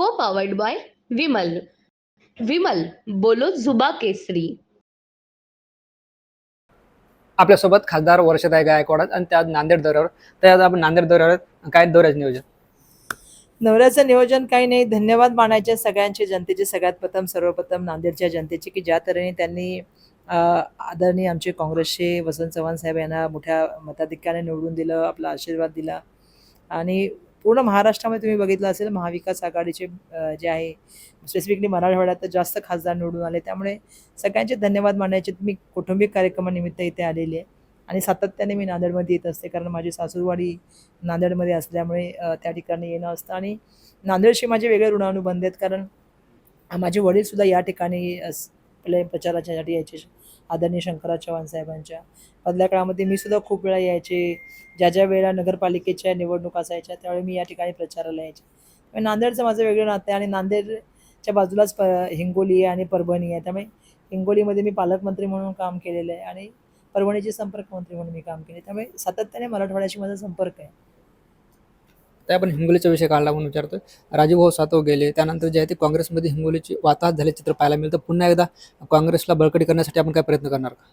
को powered by Vimal. Vimal, बोलो जुबा केसरी. आपल्यासोबत खासदार वर्षाताई गायकवाड आणि त्या नांदेड दौऱ्यावर. तर आपण नांदेड दौऱ्यावर काय दौऱ्याचं नियोजन? नवऱ्याचं नियोजन काही नाही. धन्यवाद मानायचे सगळ्यांचे, जनतेचे. सगळ्यात सर्वप्रथम नांदेडच्या जनतेचे, की ज्या तऱ्हेने त्यांनी आदरणीय आमचे काँग्रेसचे वसंत चव्हाण साहेब यांना मोठ्या मताधिक्याने निवडून दिलं, आपला आशीर्वाद दिला. आणि पूर्ण महाराष्ट्रामध्ये तुम्ही बघितलं असेल, महाविकास आघाडीचे जे आहे, स्पेसिफिकली मराठवाड्यात तर जास्त खासदार निवडून आले. त्यामुळे सगळ्यांचे धन्यवाद मानायचे. मी कौटुंबिक कार्यक्रमानिमित्त इथे आलेली आहे आणि सातत्याने मी नांदेडमध्ये येत असते, कारण माझी सासूरवाडी नांदेडमध्ये असल्यामुळे त्या ठिकाणी येणं असतं. आणि नांदेडशी माझे वेगळे ऋणानुबंध आहेत, कारण माझे वडीलसुद्धा या ठिकाणी आपल्या प्रचाराच्यासाठी यायचे, आदरणीय शंकरराव चव्हाण साहेबांच्या. मधल्या काळामध्ये मी सुद्धा खूप वेळा यायचे. ज्या वेळेला नगरपालिकेच्या निवडणुका असायच्या त्यावेळी मी या ठिकाणी प्रचाराला यायचे. नांदेडचं माझं वेगळं नातं आहे आणि नांदेडच्या बाजूलाच हिंगोली आहे आणि परभणी आहे. त्यामुळे हिंगोलीमध्ये मी पालकमंत्री म्हणून काम केलेलं आहे आणि परभणीचे संपर्क मंत्री म्हणून मी काम केले. त्यामुळे सातत्याने मराठवाड्याशी माझा संपर्क आहे. तर आपण हिंगोलीचा विषय काढला म्हणून विचारतो. राजूभाऊ सातव गेले, त्यानंतर जे आहे ते काँग्रेसमध्ये हिंगोलीची वाताहत झाले चित्र पाहायला मिळतं. पुन्हा एकदा काँग्रेसला बळकटी करण्यासाठी आपण काय प्रयत्न करणार का?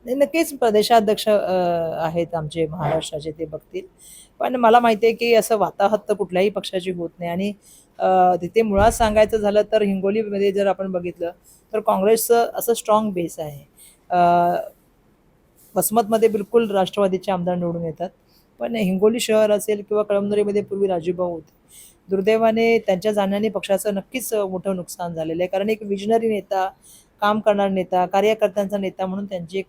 नक्कीच प्रदेशाध्यक्ष आहेत आमचे महाराष्ट्राचे, ते बघतील. पण मला माहिती आहे की असं वाताहत तर कुठल्याही पक्षाची होत नाही. आणि तिथे मुळात सांगायचं झालं तर हिंगोलीमध्ये जर आपण बघितलं तर काँग्रेसचं असं स्ट्रॉंग बेस आहे. वसमतमध्ये बिलकुल राष्ट्रवादीचे आमदार निवडून येतात, पण हिंगोली शहर असेल किंवा कळमनुरीमध्ये पूर्वी राजूभाऊ होते. दुर्दैवाने त्यांच्या जाण्याने पक्षाचं नक्कीच मोठं नुकसान झालेलं आहे, कारण एक विजनरी नेता, काम करणारा नेता, कार्यकर्त्यांचा नेता म्हणून त्यांची एक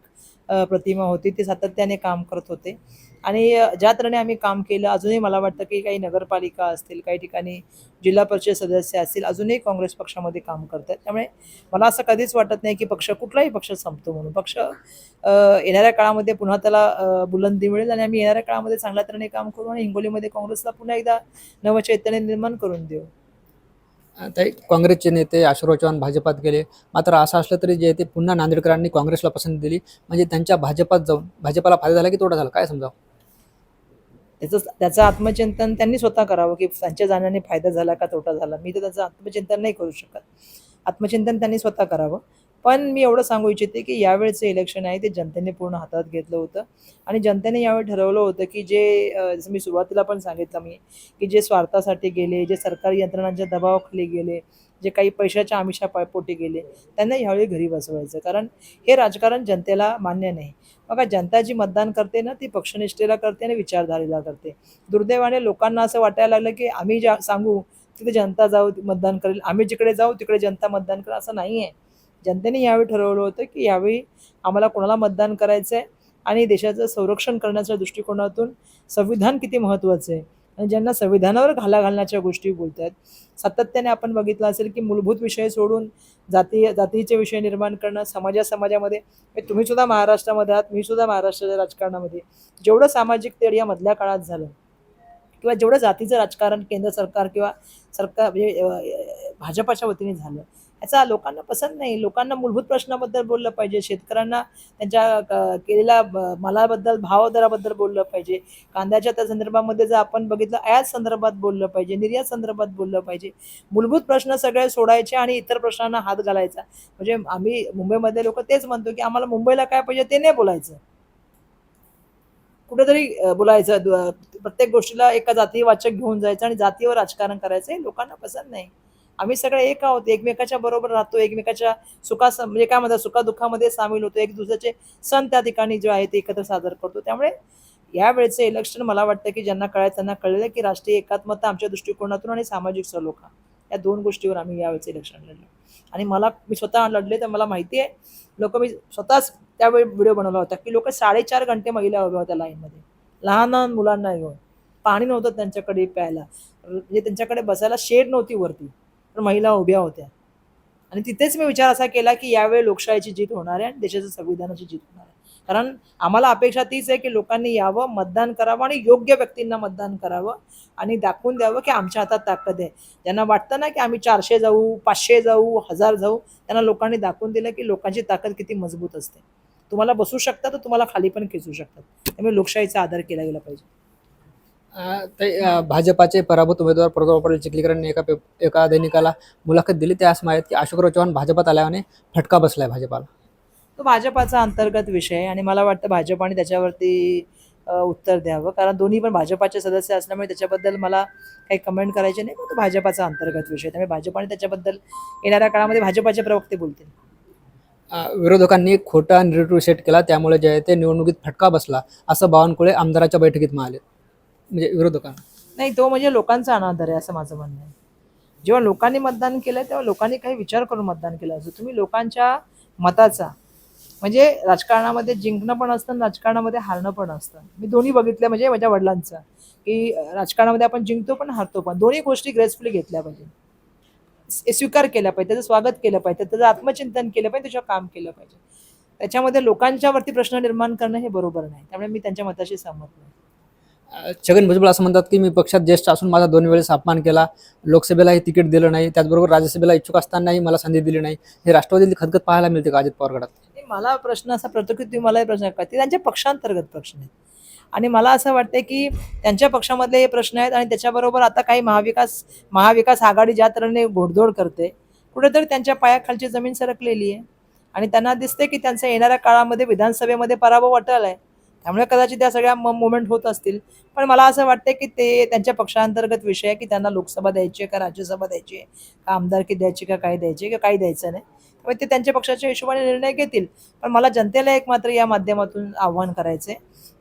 प्रतिमा होती. ते सातत्याने काम करत होते आणि ज्या तऱ्हेने आम्ही काम केलं, अजूनही मला वाटतं की काही नगरपालिका असतील, काही ठिकाणी जिल्हा परिषद सदस्य असतील, अजूनही काँग्रेस पक्षामध्ये काम करतात. त्यामुळे मला असं कधीच वाटत नाही की कुठलाही पक्ष संपतो म्हणून. पक्ष येणाऱ्या काळामध्ये पुन्हा त्याला बुलंदी मिळेल आणि आम्ही येणाऱ्या काळामध्ये चांगल्या तऱ्हेने काम करू आणि हिंगोलीमध्ये काँग्रेसला पुन्हा एकदा नवचैतन्य निर्माण करून देऊ. काँग्रेसचे नेते आशुराव चव्हाण भाजपात गेले, मात्र असं असलं तरी जे ते पुन्हा नांदेडकरांनी काँग्रेसला पसंती दिली. म्हणजे त्यांच्या भाजपात जाऊन भाजपाला फायदा झाला की तोटा झाला, काय समजावं? त्याचं आत्मचिंतन त्यांनी स्वतः करावं की त्यांच्या जाण्याने फायदा झाला का तोटा झाला. मी तर त्याचं आत्मचिंतन नाही करू शकत. आत्मचिंतन त्यांनी स्वतः करावं. पण मी एवढं सांगू इच्छिते की यावेळेचं इलेक्शन आहे ते जनतेने पूर्ण हातात घेतलं होतं आणि जनतेने यावेळी ठरवलं होतं की जे जसं मी सुरुवातीला पण सांगितलं की जे स्वार्थासाठी गेले, जे सरकारी यंत्रणांच्या दबावाखाली गेले, जे काही पैशाच्या आमिषा पोटी गेले, त्यांना यावेळी घरी बसवायचं. कारण हे राजकारण जनतेला मान्य नाही. बघा, जनता जी मतदान करते ना, ती पक्षनिष्ठेला करते आणि विचारधारेला करते. दुर्दैवाने लोकांना असं वाटायला लागलं की आम्ही ज्या सांगू तिथे जनता जाऊ मतदान करेल, आम्ही जिकडे जाऊ तिकडे जनता मतदान करेल, असं नाही आहे. जनतेने यावेळी ठरवलं होतं की यावेळी आम्हाला कोणाला मतदान करायचं आहे आणि देशाचं संरक्षण करण्याच्या दृष्टिकोनातून संविधान किती महत्त्वाचं आहे आणि ज्यांना संविधानावर घाला घालण्याच्या गोष्टी बोलत आहेत. सातत्याने आपण बघितलं असेल की मूलभूत विषय सोडून जातीचे विषय निर्माण करणं, समाजामध्ये तुम्ही सुद्धा महाराष्ट्रामध्ये आहात, मी सुद्धा महाराष्ट्राच्या राजकारणामध्ये, जेवढं सामाजिक तेढ या मधल्या काळात झालं किंवा जेवढं जातीचं राजकारण केंद्र सरकार किंवा सरकार म्हणजे भाजपाच्या वतीने झालं, याचा लोकांना पसंत नाही. लोकांना मूलभूत प्रश्नाबद्दल बोललं पाहिजे, शेतकऱ्यांना त्यांच्या केलेल्या मालाबद्दल, भावदराबद्दल बोललं पाहिजे, कांद्याच्या त्या संदर्भामध्ये जर आपण बघितलं आयात संदर्भात बोललं पाहिजे, निर्यात संदर्भात बोललं पाहिजे. मूलभूत प्रश्न सगळे सोडायचे आणि इतर प्रश्नांना हात घालायचा. म्हणजे आम्ही मुंबईमधले लोक तेच म्हणतो की आम्हाला मुंबईला काय पाहिजे ते नाही बोलायचं, कुठेतरी बोलायचं. प्रत्येक गोष्टीला एका जातीवाचक घेऊन जायचं आणि जातीवर राजकारण करायचं, हे लोकांना पसंत नाही. आम्ही सगळे एक आहोत, एकमेकाच्या बरोबर राहतो, एकमेकाच्या म्हणजे काय म्हणतात सुखादुःखामध्ये सामील होतो, एक दुसऱ्याचे सण त्या ठिकाणी जे आहे ते एकत्र साजरा करतो. त्यामुळे यावेळेचं इलेक्शन मला वाटतं की ज्यांना कळायचं त्यांना कळलं की राष्ट्रीय एकात्मता आमच्या दृष्टिकोनातून आणि सामाजिक सलोखा या दोन गोष्टीवर आम्ही यावेळेचं इलेक्शन लढलो. आणि मी स्वतः लढले तर मला माहिती आहे, मी स्वतःच त्यावेळी व्हिडिओ बनवला होता की लोक 4.5 घंटे महिला उभ्या होत्या लाईनमध्ये, लहान लहान मुलांना घेऊन. पाणी नव्हतं त्यांच्याकडे प्यायला, म्हणजे त्यांच्याकडे बसायला शेड नव्हती वरती, तर महिला उभ्या होत्या. आणि तिथेच मी विचार असा केला की यावेळी लोकशाहीची जीत होणार आहे आणि देशाच्या संविधानाची जीत होणार आहे. कारण आम्हाला अपेक्षा तीच आहे की लोकांनी यावं, मतदान करावं आणि योग्य व्यक्तींना मतदान करावं आणि दाखवून द्यावं की आमच्या हातात ताकद आहे. ज्यांना वाटतं ना की आम्ही 400 जाऊ, 500 जाऊ, 1000 जाऊ, त्यांना लोकांनी दाखवून दिलं की लोकांची ताकद किती मजबूत असते. तुम्हाला बसू शकता तर तुम्हाला खाली पण खेचू शकतात. त्यामुळे लोकशाहीचा आदर केला गेला पाहिजे. भाजपाचे पराभूत उमेदवार प्रज्वल पाटील चिखलीकरांनी एका दैनिकाला मुलाखत दिली. ते असं म्हणत की अशोकराव चव्हाण भाजपात आल्याने फटका बसलाय भाजपाला. तो भाजपाचा अंतर्गत विषय आहे आणि मला वाटतं भाजपाने त्याच्यावरती उत्तर द्यावं, कारण दोन्ही पण भाजपाचे सदस्य असल्यामुळे त्याच्याबद्दल मला काही कमेंट करायचे नाही. पण तो भाजपाचा अंतर्गत विषय, त्यामुळे भाजपाने त्याच्याबद्दल येणाऱ्या काळामध्ये भाजपाचे प्रवक्ते बोलतील. विरोधकांनी खोटा निरेटिव्ह सेट केला, त्यामुळे जे आहे ते निवडणुकीत फटका बसला, असं बावनकुळे आमदाराच्या बैठकीत म्हणाले. म्हणजे विरोधकांना नाही, तो म्हणजे लोकांचा अनादर आहे असं माझं म्हणणं आहे. जेव्हा लोकांनी मतदान केलं तेव्हा लोकांनी काही विचार करून मतदान केलं असं. तुम्ही लोकांच्या मताचा, म्हणजे राजकारणामध्ये जिंकणं पण असतं आणि राजकारणामध्ये हारणं पण असतं. मी दोन्ही बघितलं, म्हणजे माझ्या वडिलांचं, की राजकारणामध्ये आपण जिंकतो पण हारतो पण, दोन्ही गोष्टी ग्रेसफुली घेतल्या पाहिजे, स्वीकार केला पाहिजे, त्याचं स्वागत केलं पाहिजे, त्याचं आत्मचिंतन केलं पाहिजे, त्याच्यावर काम केलं पाहिजे. त्याच्यामध्ये लोकांच्यावरती प्रश्न निर्माण करणं हे बरोबर नाही. त्यामुळे मी त्यांच्या मताशी सहमत नाही. छगन भुजबळ असं म्हणतात की मी पक्षात ज्येष्ठ असून माझा 2 वेळेस अपमान केला, लोकसभेलाही तिकीट दिलं नाही, त्याचबरोबर राज्यसभेला इच्छुक असतानाही मला संधी दिली नाही. हे राष्ट्रवादीतली खतखत पाहायला मिळते का अजित पवार गटात? मला प्रश्न असा पडतो की तुम्ही मलाही प्रश्न का, ते त्यांच्या पक्षांतर्गत प्रश्न आहेत आणि मला असं वाटतं की त्यांच्या पक्षामधले हे प्रश्न आहेत आणि त्याच्याबरोबर आता काही महाविकास आघाडी ज्या तऱ्हेने घोडदौड करते, कुठेतरी त्यांच्या पायाखालची जमीन सरकलेली आहे आणि त्यांना दिसते की त्यांचा येणाऱ्या काळामध्ये विधानसभेमध्ये पराभव वाटेल आहे. त्यामुळे कदाचित त्या सगळ्या मुवमेंट होत असतील. पण मला असं वाटतं की ते त्यांच्या पक्षांतर्गत विषय आहे की त्यांना लोकसभा द्यायची आहे का राज्यसभा द्यायची आहे का आमदारकी द्यायची का काय द्यायची का काही द्यायचं नाही. त्यामुळे ते त्यांच्या पक्षाच्या हिशोबाने निर्णय घेतील. पण मला जनतेला एक मात्र या माध्यमातून आव्हान करायचं आहे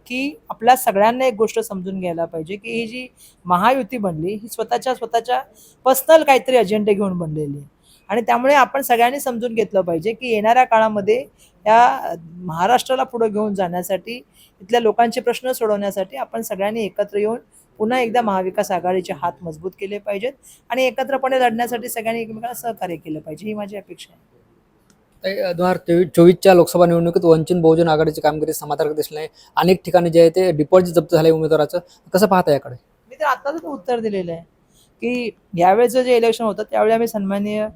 की आपल्या सगळ्यांना एक गोष्ट समजून घ्यायला पाहिजे की ही जी महायुती बनली ही स्वतःच्या पर्सनल काहीतरी अजेंडे घेऊन बनलेली आहे आणि त्यामुळे आपण सगळ्यांनी समजून घेतलं पाहिजे की येणाऱ्या काळामध्ये या महाराष्ट्राला पुढे घेऊन जाण्यासाठी, इथल्या लोकांचे प्रश्न सोडवण्यासाठी आपण सगळ्यांनी एकत्र येऊन पुन्हा एकदा महाविकास आघाडीचे हात मजबूत केले पाहिजेत आणि एकत्रपणे लढण्यासाठी सगळ्यांनी एकमेकांना सहकार्य केलं पाहिजे, ही माझी अपेक्षा आहे. 2024च्या लोकसभा निवडणुकीत वंचित बहुजन आघाडीची कामगिरी समाधानकारक दिसली नाही. अनेक ठिकाणी जे आहे ते डिपॉझिट जप्त झाले उमेदवाराचं. कसं पाहता याकडे? मी तर आत्ताच उत्तर दिलेलं आहे की यावेळेचं जे इलेक्शन होतं त्यावेळी आम्ही सन्माननीय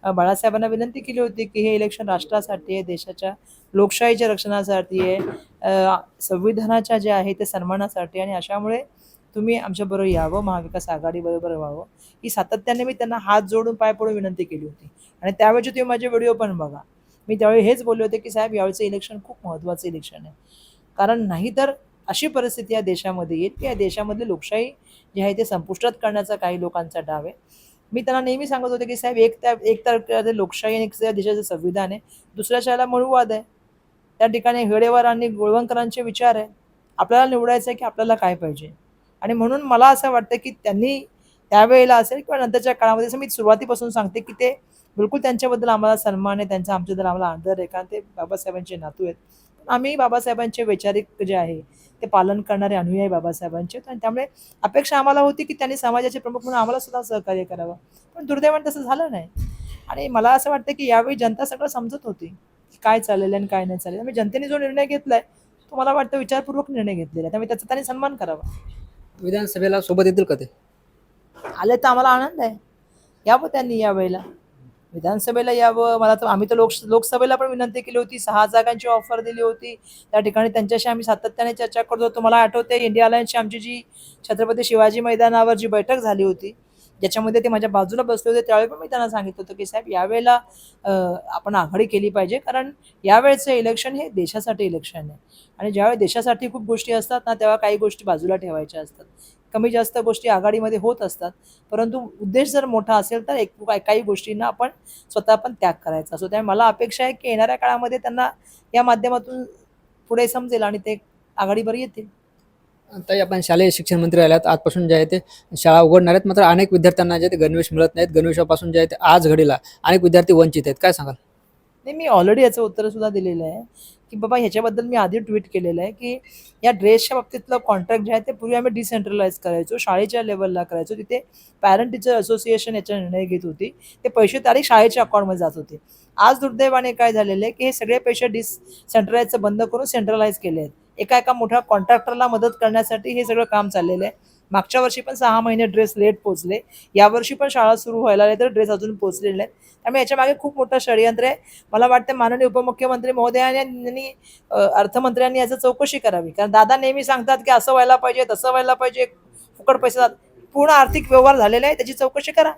बाळासाहेबांना विनंती केली होती की हे इलेक्शन राष्ट्रासाठी आहे, देशाच्या लोकशाहीच्या रक्षणासाठी आहे, संविधानाच्या जे आहे ते सन्मानासाठी, आणि अशामुळे तुम्ही आमच्याबरोबर यावं, महाविकास आघाडीबरोबर व्हावं, ही सातत्याने मी त्यांना हात जोडून पाय पडून विनंती केली होती. आणि त्यावेळी तुम्ही माझे व्हिडिओ पण बघा, मी त्यावेळी हेच बोलले होते की साहेब यावेळचं इलेक्शन खूप महत्त्वाचं इलेक्शन आहे, कारण नाहीतर अशी परिस्थिती या देशामध्ये येईल की या देशामधली लोकशाही जी आहे ते संपुष्टात करण्याचा काही लोकांचा डाव आहे. मी त्यांना नेहमी सांगत होते की साहेब एक तर लोकशाही आणि एक देशाचं संविधान आहे, दुसऱ्या शाळेला मनुवाद आहे. त्या ठिकाणी हेडेवार आणि गोळवणकरांचे विचार आहे. आपल्याला निवडायचं आहे की आपल्याला काय पाहिजे, आणि म्हणून मला असं वाटतं की त्यांनी त्यावेळेला असेल किंवा नंतरच्या काळामध्ये, असं मी सुरुवातीपासून सांगते की ते बिलकुल त्यांच्याबद्दल आम्हाला सन्मान आहे, त्यांचा आमच्याबद्दल आम्हाला आदर आहे, कारण ते बाबासाहेबांचे नातू आहेत. आम्ही बाबासाहेबांचे वैचारिक जे आहे ते पालन करणारे अनुयायी बाबासाहेबांचे, आणि त्यामुळे अपेक्षा आम्हाला होती की त्यांनी समाजाचे प्रमुख म्हणून आम्हाला सुद्धा सहकार्य करावं. पण दुर्दैवाने तसं झालं नाही. आणि मला असं वाटतं की यावेळी जनता सगळं समजत होती की काय चाललेलं आणि काय नाही चाललेलं. त्यामुळे जनतेने जो निर्णय घेतलाय तो मला वाटतं विचारपूर्वक निर्णय घेतलेला आहे, त्यामुळे त्याचा त्यांनी सन्मान करावा. विधानसभेला सोबत येतील का ते? आले तर आम्हाला आनंद आहे, यावं त्यांनी यावेळेला विधानसभेला यावं. मला तर आम्ही तर लोकसभेला पण विनंती केली होती, 6 जागांची ऑफर दिली होती. त्या ठिकाणी त्यांच्याशी आम्ही सातत्याने चर्चा करत होतो. मला आठवते इंडिया अलायन्सची आमची जी छत्रपती शिवाजी मैदानावर जी बैठक झाली होती, ज्याच्यामध्ये ते माझ्या बाजूला बसले होते, त्यावेळी पण मी त्यांना सांगितलं होतं की साहेब यावेळेला आपण आघाडी केली पाहिजे, कारण यावेळेचं इलेक्शन हे देशासाठी इलेक्शन आहे आणि ज्यावेळी देशासाठी खूप गोष्टी असतात ना, तेव्हा काही गोष्टी बाजूला ठेवायच्या असतात, कमी जास्त गोष्टी आघाडीमध्ये होत असतात. परंतु उद्देश जर मोठा असेल तर काही गोष्टींना आपण स्वतः पण त्याग करायचा असतो. त्यामुळे मला अपेक्षा आहे की येणाऱ्या काळामध्ये त्यांना या माध्यमातून पुढे समजेल आणि ते आघाडीवर येतील. ताई, आपण शालेय शिक्षण मंत्री आल्यात, आजपासून जे आहे ते शाळा उघडणार आहेत, मात्र अनेक विद्यार्थ्यांना जे ते गणवेश मिळत नाहीत. गणवेशापासून जे आहे ते आज घडीला अनेक विद्यार्थी वंचित आहेत. काय सांगाल? नाही, मी ऑलरेडी याचं उत्तरसुद्धा दिलेलं आहे की बाबा ह्याच्याबद्दल मी आधी ट्विट केलेलं आहे की या ड्रेसच्या बाबतीतलं कॉन्ट्रॅक्ट जे आहे ते पूर्वी आम्ही डिसेंट्रलाइज करायचो, शाळेच्या लेवलला करायचो. तिथे पॅरेंट टीचर असोसिएशन याचा निर्णय घेत होती, ते पैसे तारीख शाळेच्या अकाउंटमध्ये जात होते. आज दुर्दैवाने काय झालेलं आहे की हे सगळे पैसे डिसेंट्रलाइजचं बंद करून सेंट्रलाइज केले आहेत. एका मोठ्या कॉन्ट्रॅक्टरला मदत करण्यासाठी हे सगळं काम चाललेलं आहे. मागच्या वर्षी पण 6 महिने ड्रेस लेट पोचले, यावर्षी पण शाळा सुरू व्हायला नाही तर ड्रेस अजून पोचलेले नाहीत. त्यामुळे याच्यामागे खूप मोठं षडयंत्र आहे. मला वाटतं माननीय उपमुख्यमंत्री महोदयांनी अर्थमंत्र्यांनी याचं चौकशी करावी, कारण दादा नेहमी सांगतात की असं व्हायला पाहिजे, तसं व्हायला पाहिजे, फुकट पैसा पूर्ण आर्थिक व्यवहार झालेला आहे, त्याची चौकशी करा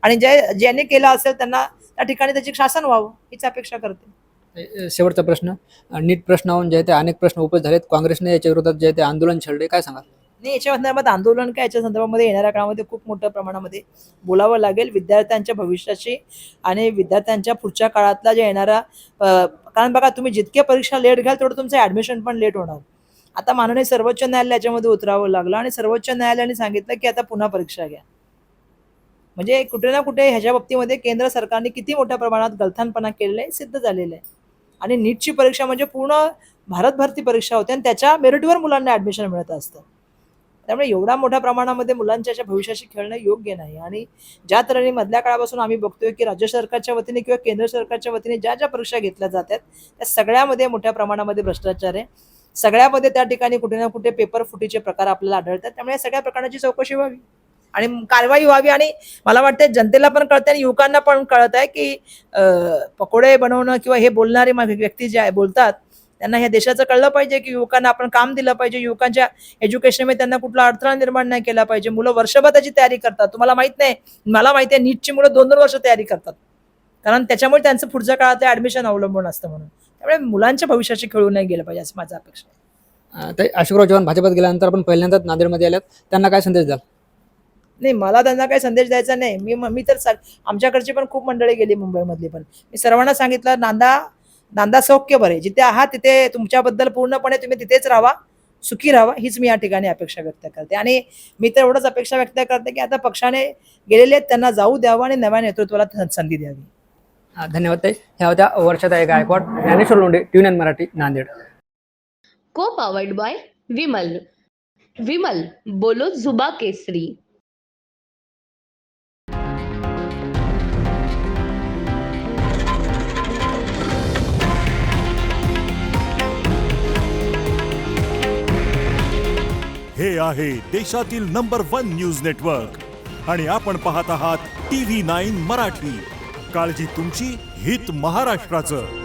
आणि ज्याने केलं असेल त्यांना त्या ठिकाणी त्याची शासन व्हावं हीच अपेक्षा करते. शेवटचा प्रश्न, नीट प्रश्नावरून जे आहे ते अनेक प्रश्न उपस्थित झालेत. काँग्रेसने याच्या विरोधात जे आहे ते आंदोलन छेडले, काय सांगाल? नाही, याच्या संदर्भात आंदोलन काय, याच्या संदर्भामध्ये येणाऱ्या काळामध्ये खूप मोठ्या प्रमाणामध्ये बोलावं लागेल विद्यार्थ्यांच्या भविष्याची आणि विद्यार्थ्यांच्या पुढच्या काळातला जे येणारा कारण बघा, तुम्ही जितके परीक्षा लेट घ्याल तेवढं तुमचं ॲडमिशन पण लेट होणार. आता माननीय सर्वोच्च न्यायालय याच्यामध्ये उतरावं लागलं आणि सर्वोच्च न्यायालयाने सांगितलं की आता पुन्हा परीक्षा घ्या. म्हणजे कुठे ना कुठे ह्याच्या बाबतीमध्ये केंद्र सरकारने किती मोठ्या प्रमाणात गलथानपणा केलेला आहे सिद्ध झालेलं आहे. आणि नीटची परीक्षा म्हणजे पूर्ण भारत भरती परीक्षा होते आणि त्याच्या मेरिटवर मुलांना ॲडमिशन मिळत असतं. त्यामुळे एवढ्या मोठ्या प्रमाणामध्ये मुलांच्या अशा भविष्याशी खेळणं योग्य नाही. आणि ज्या तऱ्हेने मधल्या काळापासून आम्ही बघतोय की राज्य सरकारच्या वतीने किंवा केंद्र सरकारच्या वतीने ज्या ज्या परीक्षा घेतल्या जातात त्या सगळ्यामध्ये मोठ्या प्रमाणामध्ये भ्रष्टाचार आहे. सगळ्यामध्ये त्या ठिकाणी कुठे ना कुठे पेपर फुटीचे प्रकार आपल्याला आढळतात. त्यामुळे या सगळ्या प्रकाराची चौकशी व्हावी आणि कारवाई व्हावी. आणि मला वाटतं जनतेला पण कळतं आणि युवकांना पण कळत आहे की पकोडे बनवणं किंवा हे बोलणारे व्यक्ती जे बोलतात त्यांना ह्या देशाचं कळलं पाहिजे की युवकांना आपण काम दिलं पाहिजे. युवकांच्या एज्युकेशनमध्ये त्यांना कुठला अडथळा निर्माण नाही केला पाहिजे. मुलं वर्षभर त्याची तयारी करतात. तुम्हाला माहित नाही, मला माहिती आहे, नीटची मुलं 2-2 वर्ष तयारी करतात कारण त्याच्यामुळे त्यांचं पुढच्या काळात ॲडमिशन अवलंबून असतं म्हणून. त्यामुळे मुलांच्या भविष्याशी खेळू नाही गेलं पाहिजे असं माझं अपेक्षा आहे. ते अशोकराव चव्हाण भाजपात गेल्यानंतर आपण पहिल्यांदाच नांदेडमध्ये आल्यात, त्यांना काय संदेश द्याल? नाही, मला त्यांना काही संदेश द्यायचा नाही. मी तर आमच्याकडची पण खूप मंडळी गेली मुंबईमधली पण. मी सर्वांना सांगितलं नांदा सौख्य बरे, जिथे आहात तिथे तुमच्याबद्दल पूर्णपणे तुम्ही तिथेच राहा, सुखी राहा, हीच मी या ठिकाणी अपेक्षा व्यक्त करते. आणि मी तर एवढंच अपेक्षा व्यक्त करते की आता पक्षाने गेलेले त्यांना जाऊ द्यावं आणि नव्या नेतृत्वाला संधी द्यावी. धन्यवाद ताई. ह्या होत्या वर्षाताई गायकवाड, ज्ञानेश्वर लोंढे, TVN मराठी, नांदेड. को पावर्ड बाय विमल. विमल बोलो जुबा केसरी. हे आहे देशातील नंबर 1 न्यूज नेटवर्क आणि आपण पाहत आहात TV9 मराठी. काळजी तुमची, हित महाराष्ट्राचं.